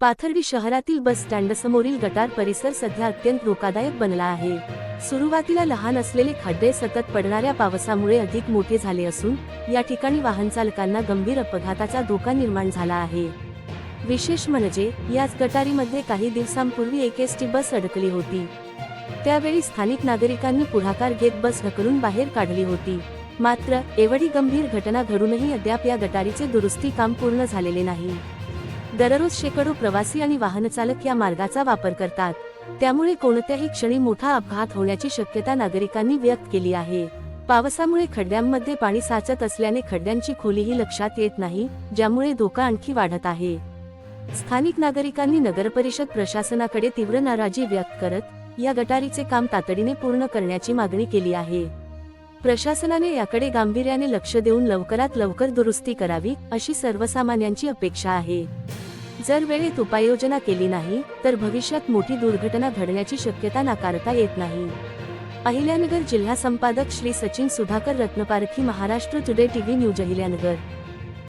पाथर्डी शहरातील बस स्टँडसमोरील गटार परिसर सध्या अत्यंत धोकादायक बनला आहे। सुरुवातीला लहान असलेले खड्डे सतत पडणाऱ्या पावसामुळे अधिक मोठे झाले असून या ठिकाणी वाहन चालकांना गंभीर अपघाताचा धोका निर्माण झाला आहे। विशेष म्हणजे याच गटारीमध्ये काही दिवसांपूर्वी एक एसटी बस अडकली होती। त्यावेळी स्थानिक नागरिकांनी पुढाकार घेत बस ढकलून बाहेर काढली होती। मात्र एवढी गंभीर घटना घडूनही अद्याप या गटारीचे दुरुस्ती काम पूर्ण झालेले नाही। दररोज शेकडो प्रवासी आणि वाहनचालक या मार्गाचा वापर करतात, त्यामुळे कोणत्याही क्षणी मोठा अपघात होण्याची शक्यता नागरिकांनी व्यक्त केली आहे। पावसामुळे खड्ड्यांमध्ये पाणी साचत असल्याने खड्ड्यांची खोलीही लक्षात येत नाही, ज्यामुळे धोका आणखी वाढत आहे। स्थानिक नागरिकांनी नगरपरिषद प्रशासनाकडे तीव्र नाराजी व्यक्त करत या गटारीचे काम तातडीने पूर्ण करण्याची मागणी केली आहे। प्रशासनाने याकडे गांभीर्याने लक्ष देऊन लवकरात लवकर दुरुस्ती करावी, अशी सर्वसामान्यांची अपेक्षा आहे। जर वेळेत उपाययोजना केली नाही तर भविष्यात मोठी दुर्घटना घडण्याची शक्यता नाकारता येत नाही। अहिल्यानगर जिल्हा संपादक Shri Sachin Sudhakar Ratnaparkhi, Maharashtra today TV news, Ahilyanagar.